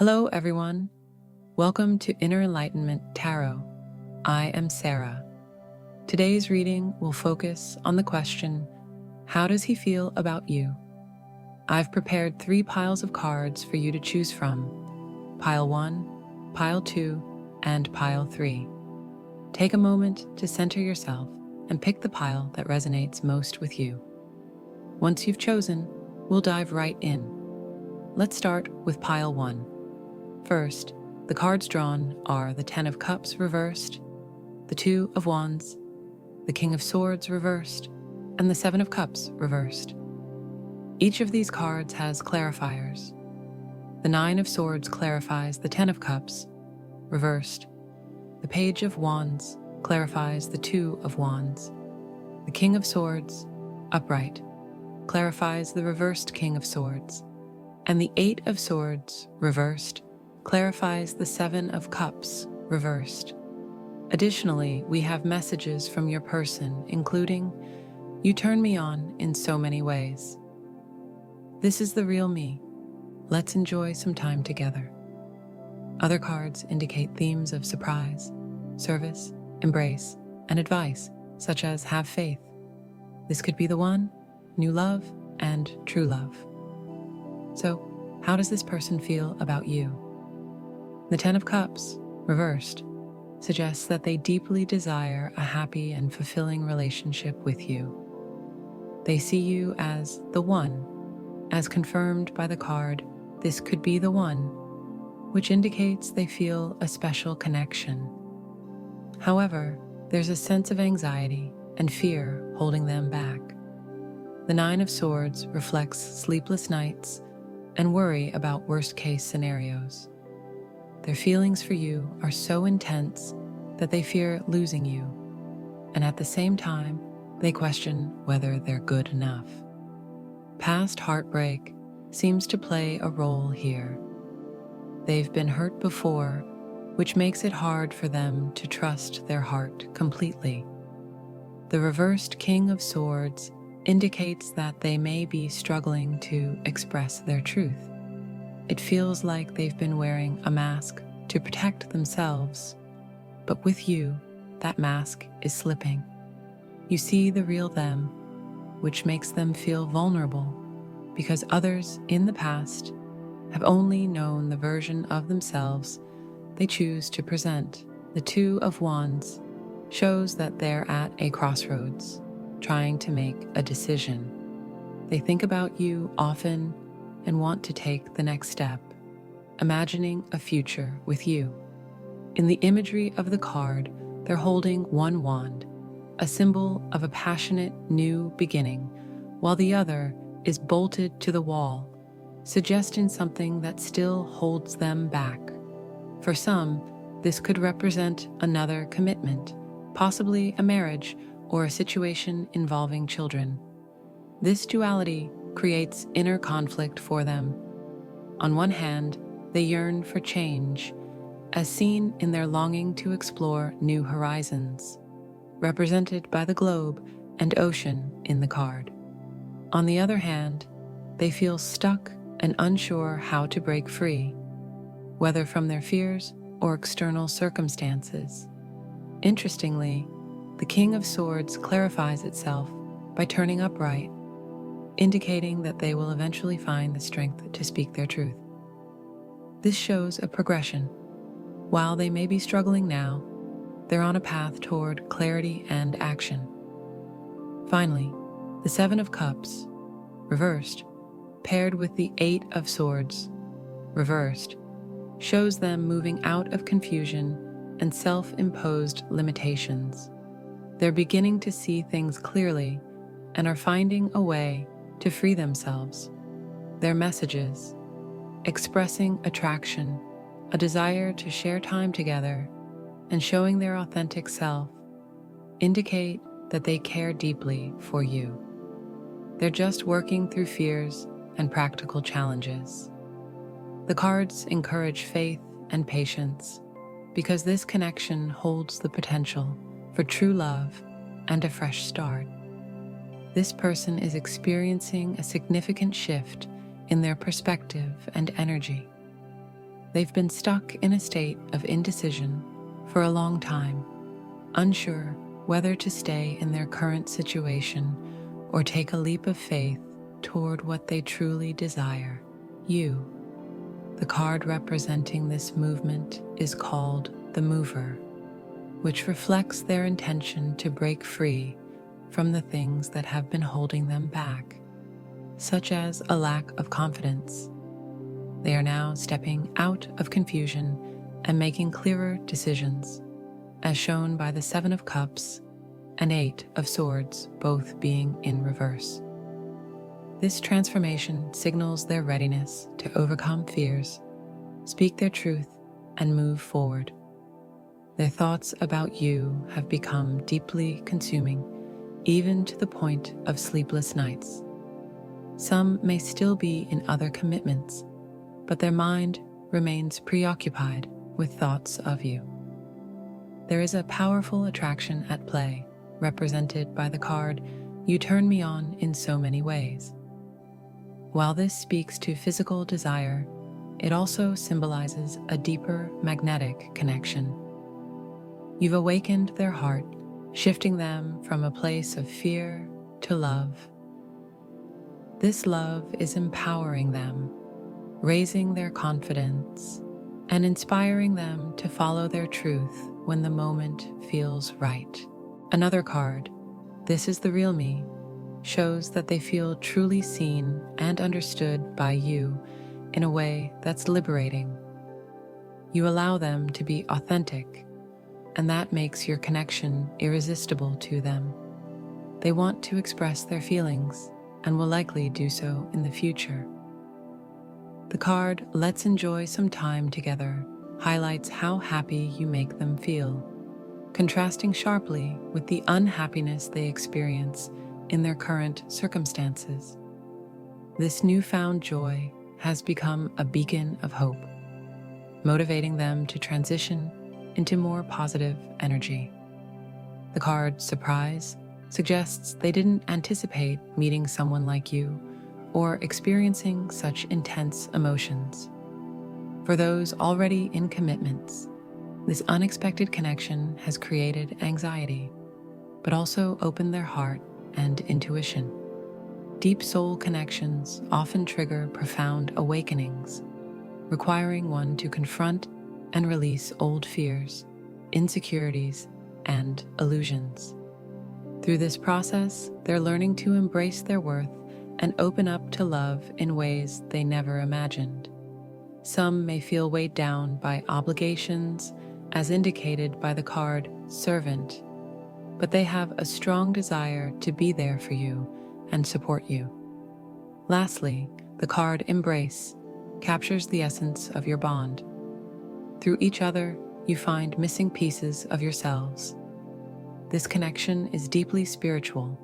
Hello, everyone. Welcome to Inner Enlightenment Tarot. I am Sarah. Today's reading will focus on the question, how does he feel about you? I've prepared 3 piles of cards for you to choose from, Pile 1, Pile 2, and Pile 3. Take a moment to center yourself and pick the pile that resonates most with you. Once you've chosen, we'll dive right in. Let's start with Pile 1. First, the cards drawn are the Ten of Cups reversed, the Two of Wands, the King of Swords reversed, and the Seven of Cups reversed. Each of these cards has clarifiers. The Nine of Swords clarifies the Ten of Cups, reversed. The Page of Wands clarifies the Two of Wands. The King of Swords, upright, clarifies the reversed King of Swords. And the Eight of Swords, reversed, clarifies the Seven of Cups, reversed. Additionally, we have messages from your person, including, "You turn me on in so many ways. This is the real me. Let's enjoy some time together." Other cards indicate themes of surprise, service, embrace, and advice, such as have faith. This could be the one, new love, and true love. So, how does this person feel about you? The Ten of Cups, reversed, suggests that they deeply desire a happy and fulfilling relationship with you. They see you as the one, as confirmed by the card, "This could be the one," which indicates they feel a special connection. However, there's a sense of anxiety and fear holding them back. The Nine of Swords reflects sleepless nights and worry about worst-case scenarios. Their feelings for you are so intense that they fear losing you, and at the same time, they question whether they're good enough. Past heartbreak seems to play a role here. They've been hurt before, which makes it hard for them to trust their heart completely. The reversed King of Swords indicates that they may be struggling to express their truth. It feels like they've been wearing a mask to protect themselves, but with you, that mask is slipping. You see the real them, which makes them feel vulnerable because others in the past have only known the version of themselves they choose to present. The Two of Wands shows that they're at a crossroads, trying to make a decision. They think about you often and want to take the next step, imagining a future with you. In the imagery of the card, they're holding one wand, a symbol of a passionate new beginning, while the other is bolted to the wall, suggesting something that still holds them back. For some, this could represent another commitment, possibly a marriage or a situation involving children. This duality creates inner conflict for them. On one hand, they yearn for change, as seen in their longing to explore new horizons, represented by the globe and ocean in the card. On the other hand, they feel stuck and unsure how to break free, whether from their fears or external circumstances. Interestingly, the King of Swords clarifies itself by turning upright, indicating that they will eventually find the strength to speak their truth. This shows a progression. While they may be struggling now, they're on a path toward clarity and action. Finally, the Seven of Cups, reversed, paired with the Eight of Swords, reversed, shows them moving out of confusion and self-imposed limitations. They're beginning to see things clearly and are finding a way to free themselves. Their messages, expressing attraction, a desire to share time together, and showing their authentic self, indicate that they care deeply for you. They're just working through fears and practical challenges. The cards encourage faith and patience because this connection holds the potential for true love and a fresh start. This person is experiencing a significant shift in their perspective and energy. They've been stuck in a state of indecision for a long time, unsure whether to stay in their current situation or take a leap of faith toward what they truly desire. You, the card representing this movement, is called the Mover, which reflects their intention to break free from the things that have been holding them back, such as a lack of confidence. They are now stepping out of confusion and making clearer decisions, as shown by the Seven of Cups and Eight of Swords, both being in reverse. This transformation signals their readiness to overcome fears, speak their truth, and move forward. Their thoughts about you have become deeply consuming, even to the point of sleepless nights. Some may still be in other commitments, but their mind remains preoccupied with thoughts of you. There is a powerful attraction at play, represented by the card, "You turn me on in so many ways." While this speaks to physical desire, it also symbolizes a deeper magnetic connection. You've awakened their heart, shifting them from a place of fear to love. This love is empowering them, raising their confidence, and inspiring them to follow their truth when the moment feels right. Another card, "This is the Real Me," shows that they feel truly seen and understood by you in a way that's liberating. You allow them to be authentic, and that makes your connection irresistible to them. They want to express their feelings and will likely do so in the future. The card, "Let's enjoy some time together," highlights how happy you make them feel, contrasting sharply with the unhappiness they experience in their current circumstances. This newfound joy has become a beacon of hope, motivating them to transition into more positive energy. The card, "Surprise," suggests they didn't anticipate meeting someone like you or experiencing such intense emotions. For those already in commitments, this unexpected connection has created anxiety, but also opened their heart and intuition. Deep soul connections often trigger profound awakenings, requiring one to confront and release old fears, insecurities, and illusions. Through this process, they're learning to embrace their worth and open up to love in ways they never imagined. Some may feel weighed down by obligations, as indicated by the card, "Servant," but they have a strong desire to be there for you and support you. Lastly, the card, "Embrace," captures the essence of your bond. Through each other, you find missing pieces of yourselves. This connection is deeply spiritual,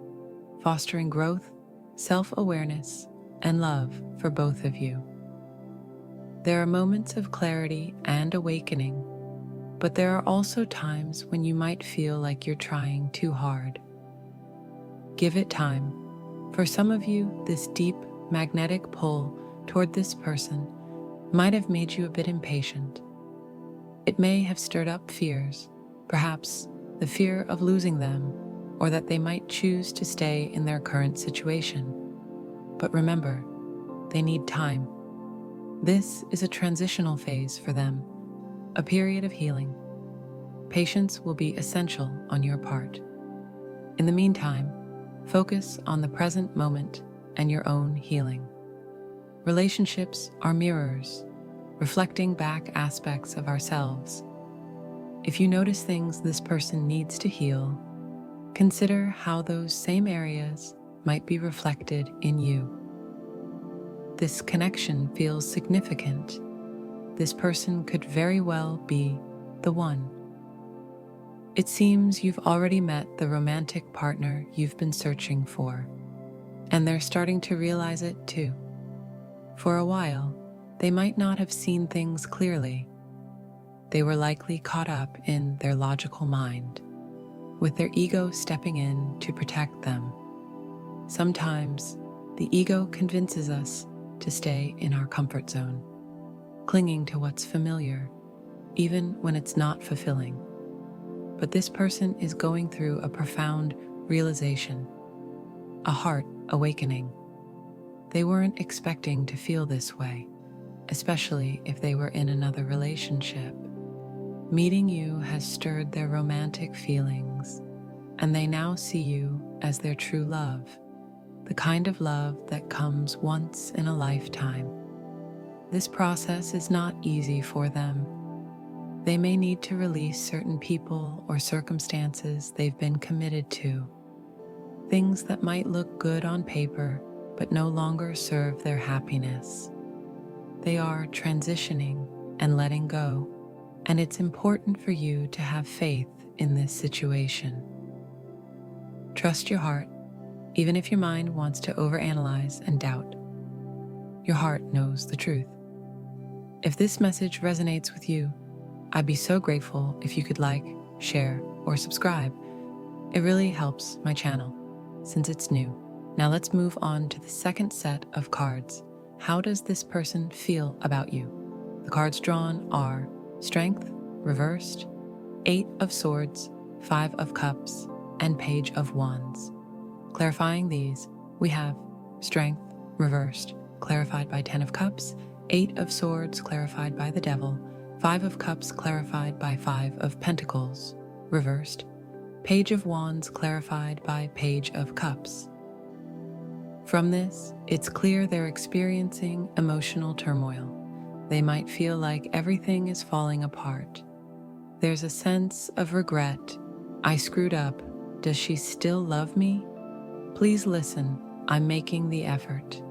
fostering growth, self-awareness, and love for both of you. There are moments of clarity and awakening, but there are also times when you might feel like you're trying too hard. Give it time. For some of you, this deep magnetic pull toward this person might have made you a bit impatient. It may have stirred up fears, perhaps the fear of losing them, or that they might choose to stay in their current situation. But remember, they need time. This is a transitional phase for them, a period of healing. Patience will be essential on your part. In the meantime, focus on the present moment and your own healing. Relationships are mirrors, reflecting back aspects of ourselves. If you notice things this person needs to heal, consider how those same areas might be reflected in you. This connection feels significant. This person could very well be the one. It seems you've already met the romantic partner you've been searching for, and they're starting to realize it too. For a while, they might not have seen things clearly. They were likely caught up in their logical mind, with their ego stepping in to protect them. Sometimes, the ego convinces us to stay in our comfort zone. clinging to what's familiar, even when it's not fulfilling. But this person is going through a profound realization, a heart awakening. They weren't expecting to feel this way, especially if they were in another relationship. Meeting you has stirred their romantic feelings, and they now see you as their true love, the kind of love that comes once in a lifetime. This process is not easy for them. They may need to release certain people or circumstances they've been committed to, things that might look good on paper but no longer serve their happiness. They are transitioning and letting go, and it's important for you to have faith in this situation. Trust your heart, even if your mind wants to overanalyze and doubt. Your heart knows the truth. If this message resonates with you, I'd be so grateful if you could like, share, or subscribe. It really helps my channel, since it's new. Now let's move on to the second set of cards. How does this person feel about you? The cards drawn are Strength, reversed, 8 of Swords, 5 of Cups, and Page of Wands. Clarifying these, we have Strength, reversed, clarified by 10 of Cups, 8 of Swords, clarified by the Devil, 5 of Cups, clarified by 5 of Pentacles, reversed, Page of Wands, clarified by Page of Cups. From this, it's clear they're experiencing emotional turmoil. They might feel like everything is falling apart. There's a sense of regret. I screwed up. Does she still love me? Please listen. I'm making the effort.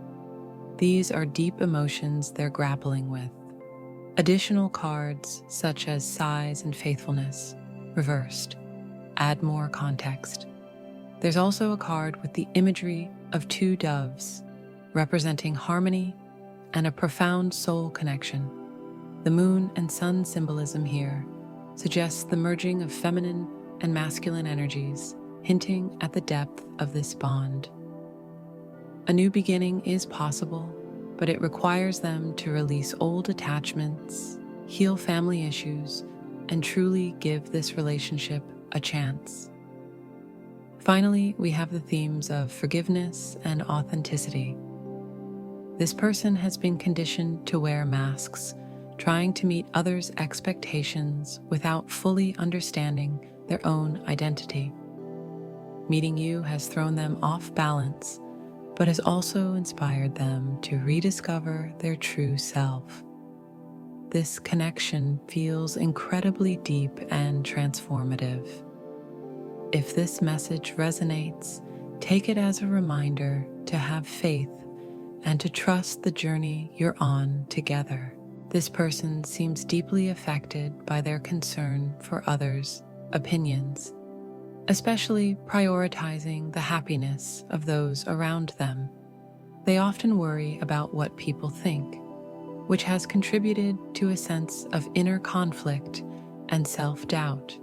These are deep emotions they're grappling with. Additional cards, such as Sighs and Faithfulness, reversed, add more context. There's also a card with the imagery of 2 doves, representing harmony and a profound soul connection. The moon and sun symbolism here suggests the merging of feminine and masculine energies, hinting at the depth of this bond. A new beginning is possible, but it requires them to release old attachments, heal family issues, and truly give this relationship a chance. Finally, we have the themes of forgiveness and authenticity. This person has been conditioned to wear masks, trying to meet others' expectations without fully understanding their own identity. Meeting you has thrown them off balance, but has also inspired them to rediscover their true self. This connection feels incredibly deep and transformative. If this message resonates, take it as a reminder to have faith and to trust the journey you're on together. This person seems deeply affected by their concern for others' opinions, especially prioritizing the happiness of those around them. They often worry about what people think, which has contributed to a sense of inner conflict and self-doubt.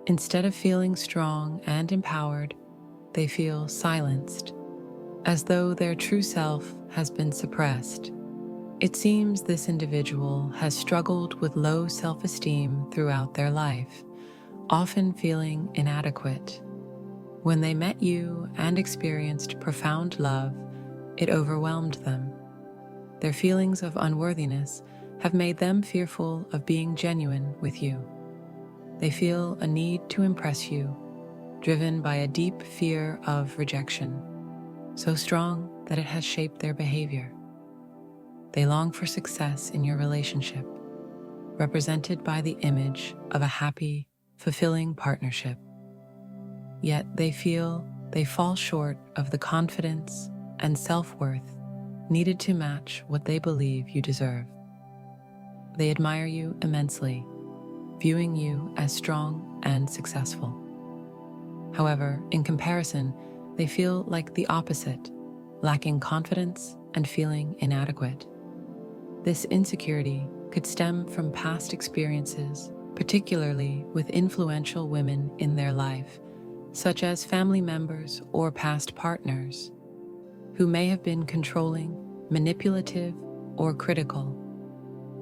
Instead of feeling strong and empowered, they feel silenced, as though their true self has been suppressed. It seems this individual has struggled with low self-esteem throughout their life, often feeling inadequate. When they met you and experienced profound love, it overwhelmed them. Their feelings of unworthiness have made them fearful of being genuine with you. They feel a need to impress you, driven by a deep fear of rejection, so strong that it has shaped their behavior. They long for success in your relationship, represented by the image of a happy, fulfilling partnership. Yet they feel they fall short of the confidence and self-worth needed to match what they believe you deserve. They admire you immensely, viewing you as strong and successful. However, in comparison, they feel like the opposite, lacking confidence and feeling inadequate. This insecurity could stem from past experiences, particularly with influential women in their life, such as family members or past partners, who may have been controlling, manipulative, or critical.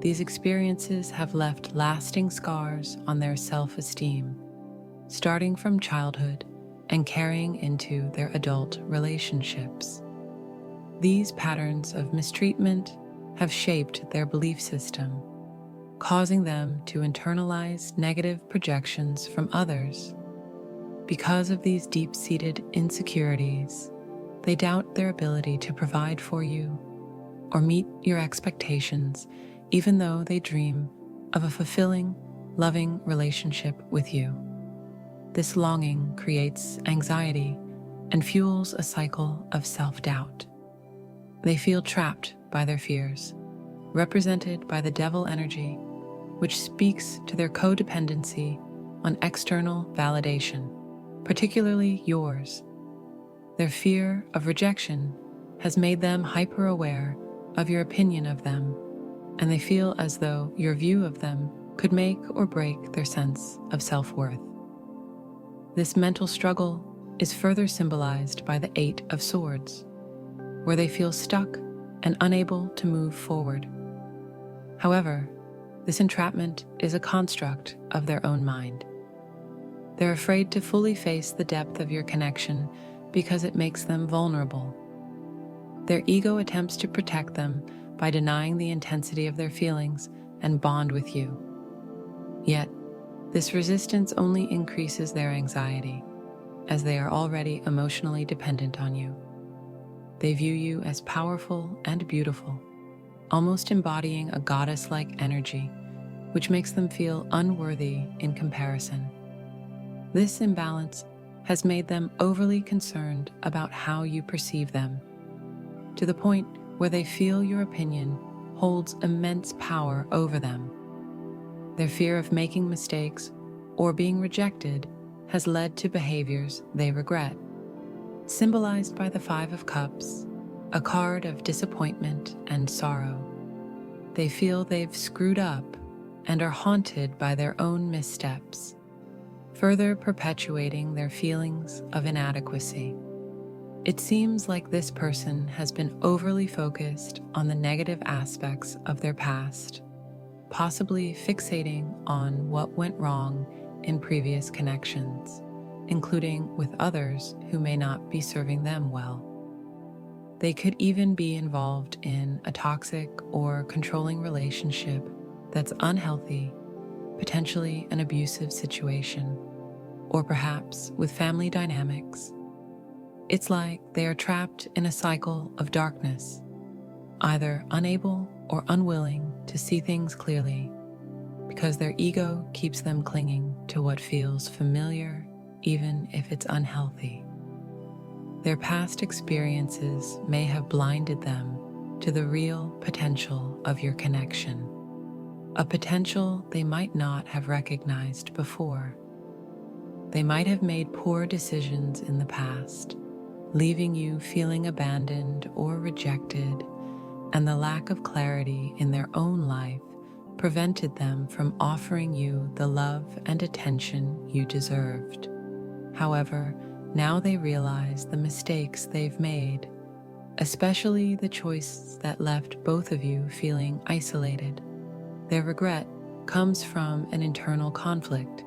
these experiences have left lasting scars on their self-esteem, starting from childhood and carrying into their adult relationships. These patterns of mistreatment have shaped their belief system, causing them to internalize negative projections from others. Because of these deep-seated insecurities, they doubt their ability to provide for you or meet your expectations, even though they dream of a fulfilling, loving relationship with you. This longing creates anxiety and fuels a cycle of self-doubt. They feel trapped by their fears, represented by the devil energy, which speaks to their codependency on external validation, particularly yours. Their fear of rejection has made them hyper-aware of your opinion of them, and they feel as though your view of them could make or break their sense of self-worth. This mental struggle is further symbolized by the Eight of Swords, where they feel stuck and unable to move forward. However, this entrapment is a construct of their own mind. They're afraid to fully face the depth of your connection because it makes them vulnerable. Their ego attempts to protect them by denying the intensity of their feelings and bond with you. Yet, this resistance only increases their anxiety, as they are already emotionally dependent on you. They view you as powerful and beautiful, almost embodying a goddess-like energy, which makes them feel unworthy in comparison. This imbalance has made them overly concerned about how you perceive them, to the point where they feel your opinion holds immense power over them. Their fear of making mistakes or being rejected has led to behaviors they regret, symbolized by the Five of Cups, a card of disappointment and sorrow. They feel they've screwed up and are haunted by their own missteps, further perpetuating their feelings of inadequacy. It seems like this person has been overly focused on the negative aspects of their past, possibly fixating on what went wrong in previous connections, including with others who may not be serving them well. They could even be involved in a toxic or controlling relationship that's unhealthy, potentially an abusive situation, or perhaps with family dynamics. It's like they are trapped in a cycle of darkness, either unable or unwilling to see things clearly, because their ego keeps them clinging to what feels familiar, even if it's unhealthy. Their past experiences may have blinded them to the real potential of your connection, a potential they might not have recognized before. They might have made poor decisions in the past, leaving you feeling abandoned or rejected, and the lack of clarity in their own life prevented them from offering you the love and attention you deserved. However, now they realize the mistakes they've made, especially the choices that left both of you feeling isolated. Their regret comes from an internal conflict,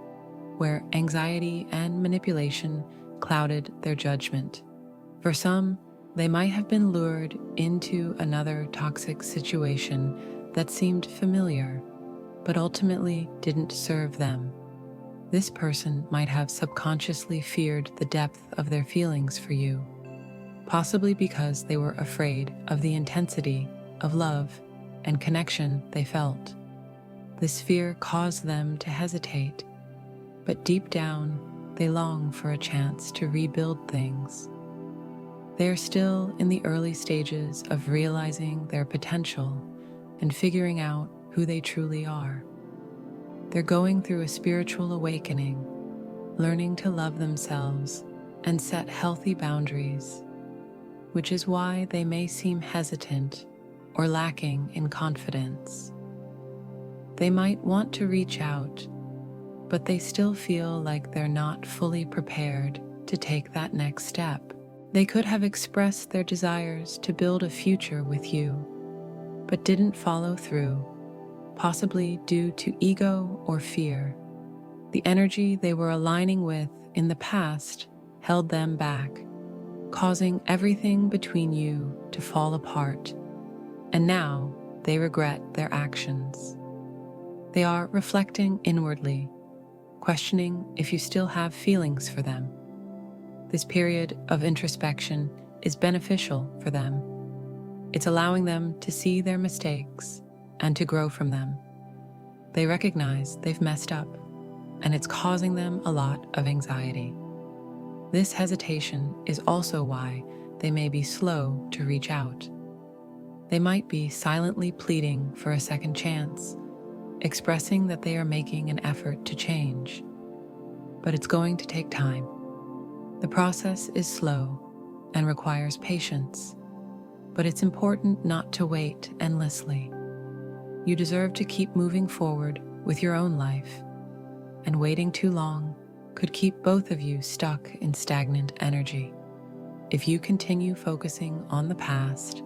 where anxiety and manipulation clouded their judgment. For some, they might have been lured into another toxic situation that seemed familiar, but ultimately didn't serve them. This person might have subconsciously feared the depth of their feelings for you, possibly because they were afraid of the intensity of love and connection they felt. This fear caused them to hesitate, but deep down, they long for a chance to rebuild things. They are still in the early stages of realizing their potential and figuring out who they truly are. They're going through a spiritual awakening, learning to love themselves and set healthy boundaries, which is why they may seem hesitant or lacking in confidence. They might want to reach out, but they still feel like they're not fully prepared to take that next step. They could have expressed their desires to build a future with you, but didn't follow through, possibly due to ego or fear. The energy they were aligning with in the past held them back, causing everything between you to fall apart, and now they regret their actions. They are reflecting inwardly, questioning if you still have feelings for them. This period of introspection is beneficial for them. It's allowing them to see their mistakes and to grow from them. They recognize they've messed up, and it's causing them a lot of anxiety. This hesitation is also why they may be slow to reach out. They might be silently pleading for a second chance, expressing that they are making an effort to change. But it's going to take time. The process is slow and requires patience, but it's important not to wait endlessly. You deserve to keep moving forward with your own life, and waiting too long could keep both of you stuck in stagnant energy. If you continue focusing on the past,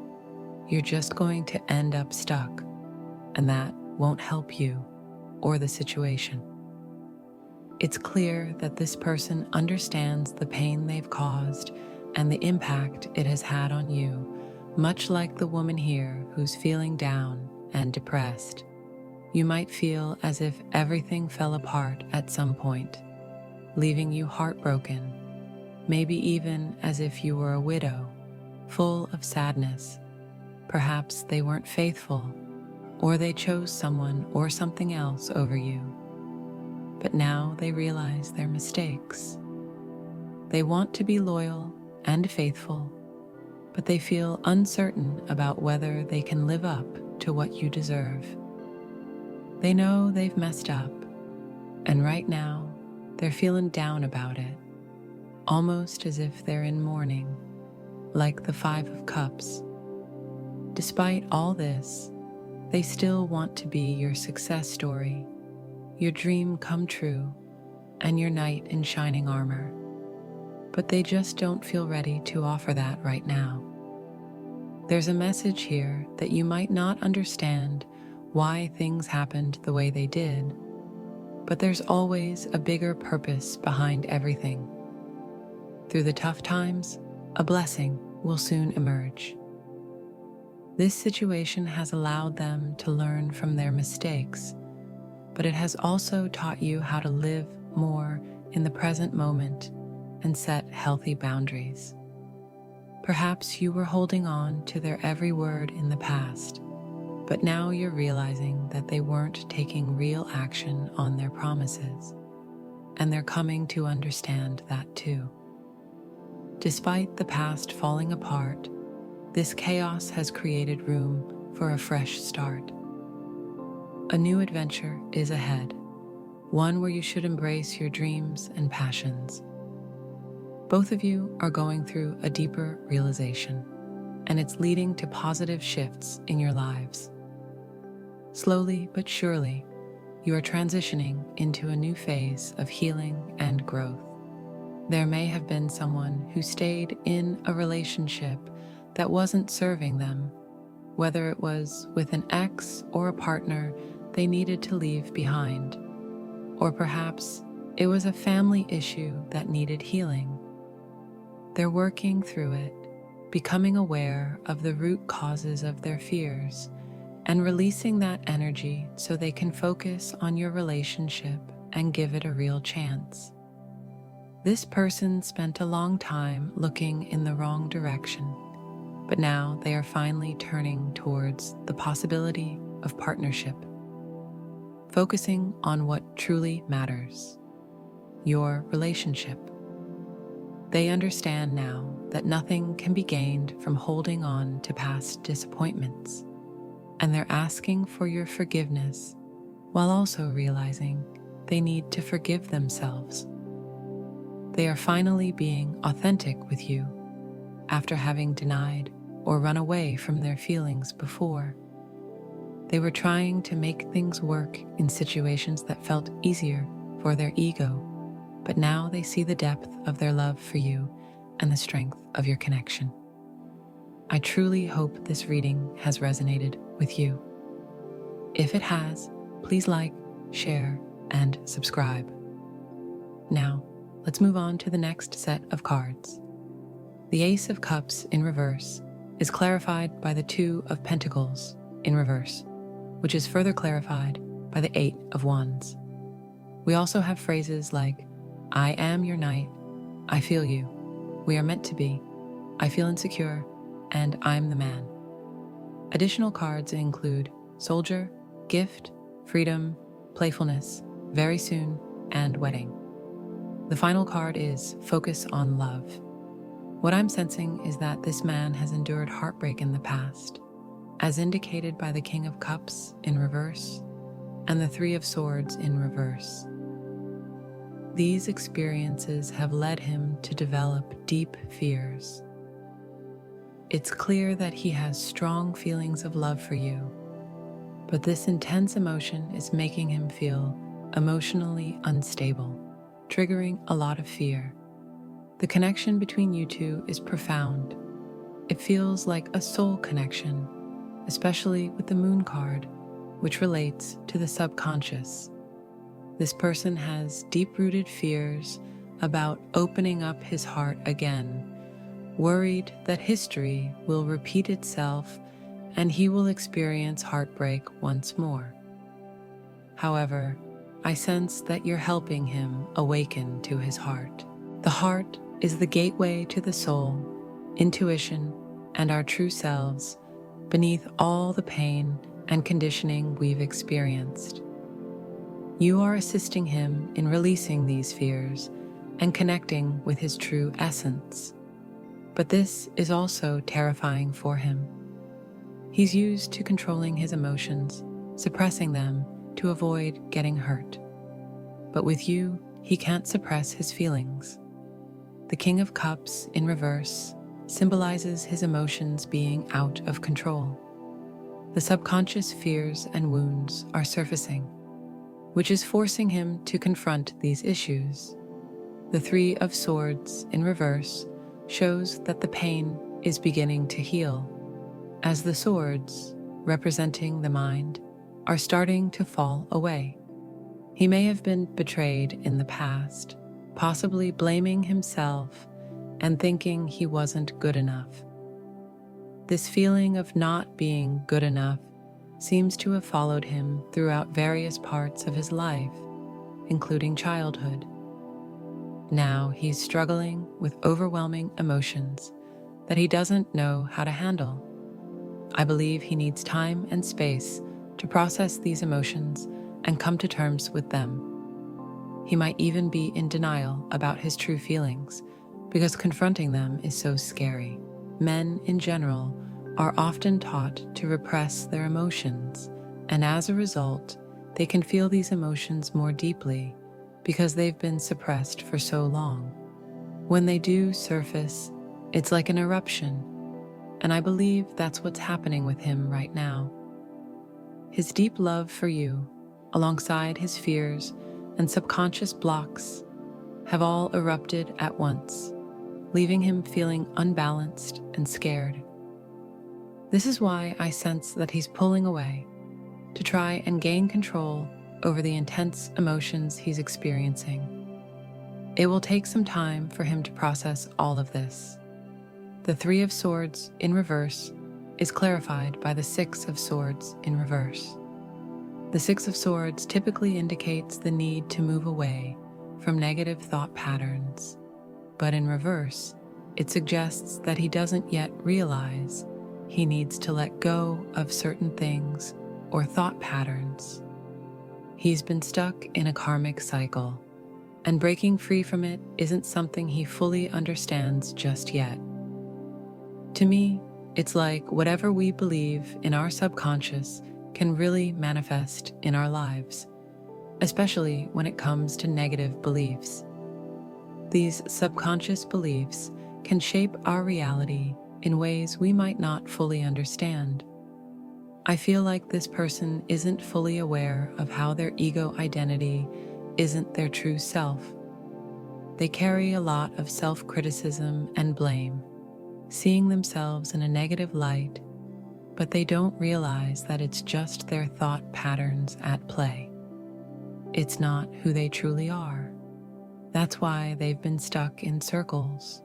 you're just going to end up stuck, and that won't help you or the situation. It's clear that this person understands the pain they've caused and the impact it has had on you, much like the woman here who's feeling down and depressed. You might feel as if everything fell apart at some point, leaving you heartbroken, maybe even as if you were a widow, full of sadness. Perhaps they weren't faithful, or they chose someone or something else over you. But now they realize their mistakes. They want to be loyal and faithful, but they feel uncertain about whether they can live up to what you deserve. They know they've messed up, and right now they're feeling down about it, almost as if they're in mourning, like the Five of Cups. Despite all this, they still want to be your success story, your dream come true, and your knight in shining armor. But they just don't feel ready to offer that right now. There's a message here that you might not understand why things happened the way they did, but there's always a bigger purpose behind everything. Through the tough times, a blessing will soon emerge. This situation has allowed them to learn from their mistakes, but it has also taught you how to live more in the present moment and set healthy boundaries. Perhaps you were holding on to their every word in the past, but now you're realizing that they weren't taking real action on their promises, and they're coming to understand that too. Despite the past falling apart, this chaos has created room for a fresh start. A new adventure is ahead, one where you should embrace your dreams and passions. Both of you are going through a deeper realization, and it's leading to positive shifts in your lives. Slowly but surely, you are transitioning into a new phase of healing and growth. There may have been someone who stayed in a relationship that wasn't serving them, whether it was with an ex or a partner they needed to leave behind, or perhaps it was a family issue that needed healing. They're working through it, becoming aware of the root causes of their fears, and releasing that energy so they can focus on your relationship and give it a real chance. This person spent a long time looking in the wrong direction, but now they are finally turning towards the possibility of partnership, focusing on what truly matters, your relationship. They understand now that nothing can be gained from holding on to past disappointments, and they're asking for your forgiveness while also realizing they need to forgive themselves. They are finally being authentic with you after having denied or run away from their feelings before. They were trying to make things work in situations that felt easier for their ego, but now they see the depth of their love for you and the strength of your connection. I truly hope this reading has resonated with you. If it has, please like, share, and subscribe. Now, let's move on to the next set of cards. The Ace of Cups in reverse is clarified by the Two of Pentacles in reverse, which is further clarified by the Eight of Wands. We also have phrases like, I am your knight, I feel you, we are meant to be, I feel insecure, and I'm the man. Additional cards include Soldier, Gift, Freedom, Playfulness, Very Soon, and Wedding. The final card is Focus on Love. What I'm sensing is that this man has endured heartbreak in the past, as indicated by the King of Cups in reverse and the Three of Swords in reverse. These experiences have led him to develop deep fears. It's clear that he has strong feelings of love for you, but this intense emotion is making him feel emotionally unstable, triggering a lot of fear. The connection between you two is profound. It feels like a soul connection, especially with the Moon card, which relates to the subconscious. This person has deep-rooted fears about opening up his heart again, worried that history will repeat itself and he will experience heartbreak once more. However, I sense that you're helping him awaken to his heart. The heart is the gateway to the soul, intuition, and our true selves beneath all the pain and conditioning we've experienced. You are assisting him in releasing these fears and connecting with his true essence. But this is also terrifying for him. He's used to controlling his emotions, suppressing them to avoid getting hurt. But with you, he can't suppress his feelings. The King of Cups in reverse symbolizes his emotions being out of control. The subconscious fears and wounds are surfacing, which is forcing him to confront these issues. The Three of Swords in reverse shows that the pain is beginning to heal, as the swords, representing the mind, are starting to fall away. He may have been betrayed in the past, possibly blaming himself and thinking he wasn't good enough. This feeling of not being good enough seems to have followed him throughout various parts of his life, including childhood. Now he's struggling with overwhelming emotions that he doesn't know how to handle. I believe he needs time and space to process these emotions and come to terms with them. He might even be in denial about his true feelings because confronting them is so scary. Men in general are often taught to repress their emotions, and as a result, they can feel these emotions more deeply because they've been suppressed for so long. When they do surface, it's like an eruption, and I believe that's what's happening with him right now. His deep love for you, alongside his fears and subconscious blocks, have all erupted at once, leaving him feeling unbalanced and scared. This is why I sense that he's pulling away to try and gain control over the intense emotions he's experiencing. It will take some time for him to process all of this. The Three of Swords in reverse is clarified by the Six of Swords in reverse. The Six of Swords typically indicates the need to move away from negative thought patterns, but in reverse, it suggests that he doesn't yet realize he needs to let go of certain things or thought patterns. He's been stuck in a karmic cycle, and breaking free from it isn't something he fully understands just yet. To me, it's like whatever we believe in our subconscious can really manifest in our lives, especially when it comes to negative beliefs. These subconscious beliefs can shape our reality in ways we might not fully understand. I feel like this person isn't fully aware of how their ego identity isn't their true self. They carry a lot of self-criticism and blame, seeing themselves in a negative light, but they don't realize that it's just their thought patterns at play. It's not who they truly are. That's why they've been stuck in circles,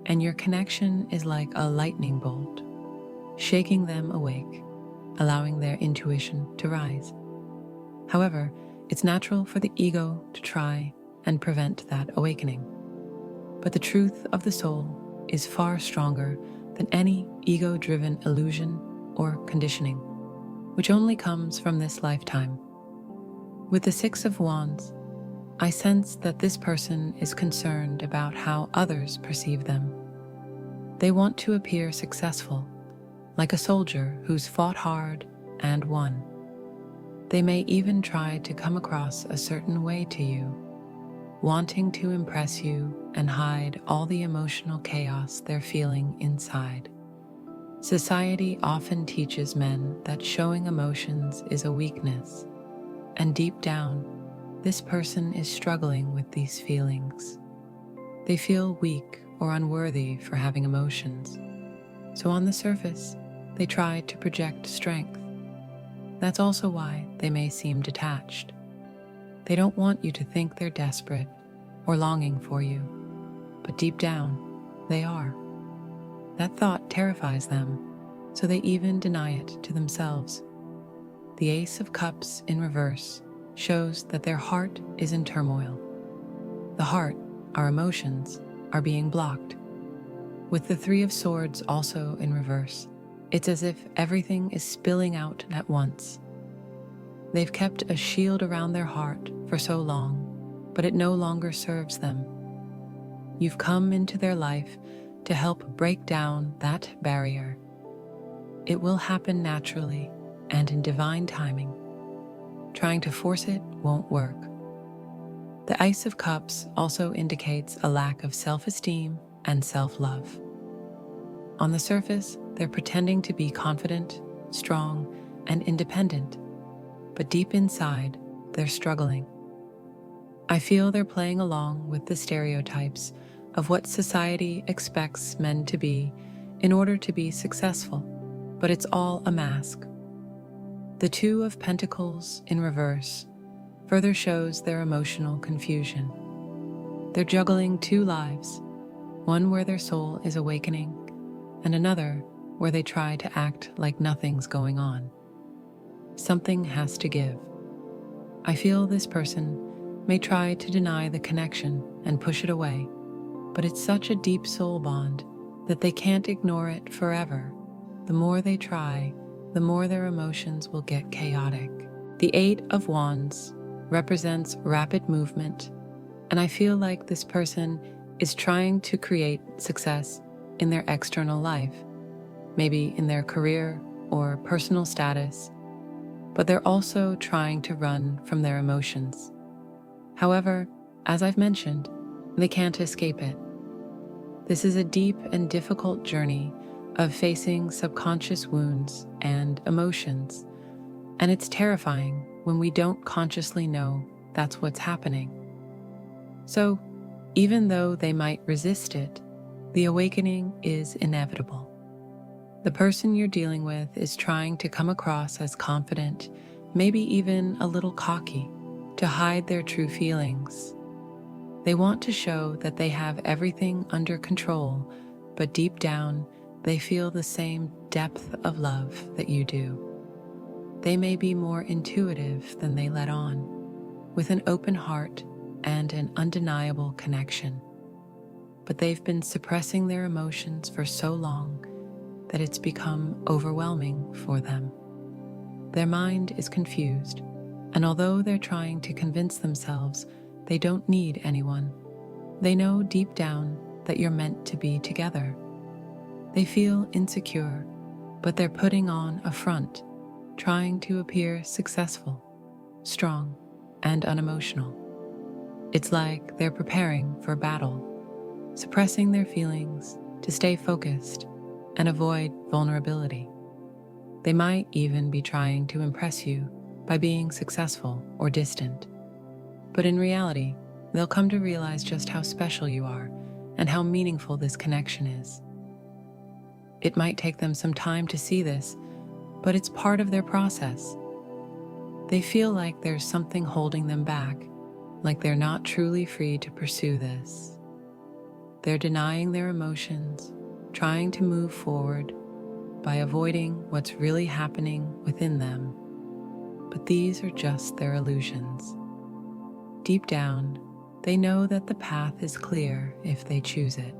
and your connection is like a lightning bolt, shaking them awake, allowing their intuition to rise. However, it's natural for the ego to try and prevent that awakening. But the truth of the soul is far stronger than any ego-driven illusion or conditioning, which only comes from this lifetime. With the Six of Wands, I sense that this person is concerned about how others perceive them. They want to appear successful, like a soldier who's fought hard and won. They may even try to come across a certain way to you, wanting to impress you and hide all the emotional chaos they're feeling inside. Society often teaches men that showing emotions is a weakness, and deep down, this person is struggling with these feelings. They feel weak or unworthy for having emotions, so on the surface, they try to project strength. That's also why they may seem detached. They don't want you to think they're desperate or longing for you, but deep down, they are. That thought terrifies them, so they even deny it to themselves. The Ace of Cups in reverse shows that their heart is in turmoil. The heart, our emotions, are being blocked. With the Three of Swords also in reverse, it's as if everything is spilling out at once. They've kept a shield around their heart for so long, but it no longer serves them. You've come into their life to help break down that barrier. It will happen naturally and in divine timing. Trying to force it won't work. The Ace of Cups also indicates a lack of self-esteem and self-love. On the surface, they're pretending to be confident, strong, and independent, but deep inside, they're struggling. I feel they're playing along with the stereotypes of what society expects men to be in order to be successful, but it's all a mask. The Two of Pentacles in reverse further shows their emotional confusion. They're juggling two lives, one where their soul is awakening, and another where they try to act like nothing's going on. Something has to give. I feel this person may try to deny the connection and push it away, but it's such a deep soul bond that they can't ignore it forever. The more they try, the more their emotions will get chaotic. The Eight of Wands represents rapid movement, and I feel like this person is trying to create success in their external life, maybe in their career or personal status, but they're also trying to run from their emotions. However, as I've mentioned, they can't escape it. This is a deep and difficult journey of facing subconscious wounds and emotions, and it's terrifying when we don't consciously know that's what's happening. So, even though they might resist it, the awakening is inevitable. The person you're dealing with is trying to come across as confident, maybe even a little cocky, to hide their true feelings. They want to show that they have everything under control, but deep down, they feel the same depth of love that you do. They may be more intuitive than they let on, with an open heart and an undeniable connection. But they've been suppressing their emotions for so long that it's become overwhelming for them. Their mind is confused, and although they're trying to convince themselves they don't need anyone, they know deep down that you're meant to be together. They feel insecure, but they're putting on a front, trying to appear successful, strong, and unemotional. It's like they're preparing for battle, suppressing their feelings to stay focused and avoid vulnerability. They might even be trying to impress you by being successful or distant. But in reality, they'll come to realize just how special you are and how meaningful this connection is. It might take them some time to see this, but it's part of their process. They feel like there's something holding them back, like they're not truly free to pursue this. They're denying their emotions, trying to move forward by avoiding what's really happening within them. But these are just their illusions. Deep down, they know that the path is clear if they choose it.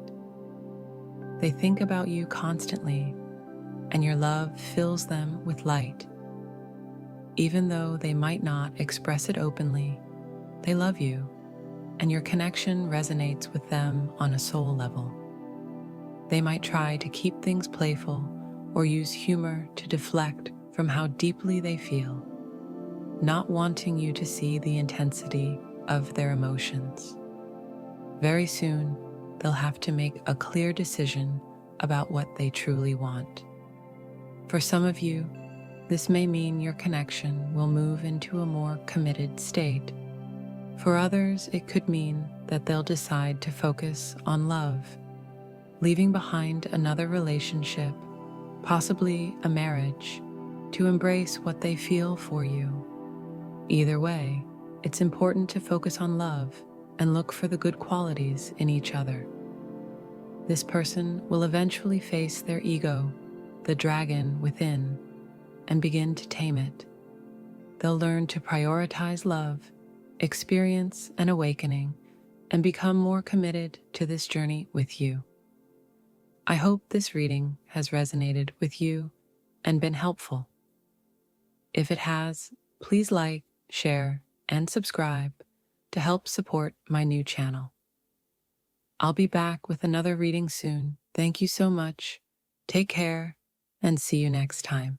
They think about you constantly, and your love fills them with light. Even though they might not express it openly, they love you, and your connection resonates with them on a soul level. They might try to keep things playful or use humor to deflect from how deeply they feel, not wanting you to see the intensity of their emotions. Very soon, they'll have to make a clear decision about what they truly want. For some of you, this may mean your connection will move into a more committed state. For others, it could mean that they'll decide to focus on love, leaving behind another relationship, possibly a marriage, to embrace what they feel for you. Either way, it's important to focus on love and look for the good qualities in each other. This person will eventually face their ego, the dragon within, and begin to tame it. They'll learn to prioritize love, experience an awakening, and become more committed to this journey with you. I hope this reading has resonated with you and been helpful. If it has, please like, share, and subscribe to help support my new channel. I'll be back with another reading soon. Thank you so much. Take care, and see you next time.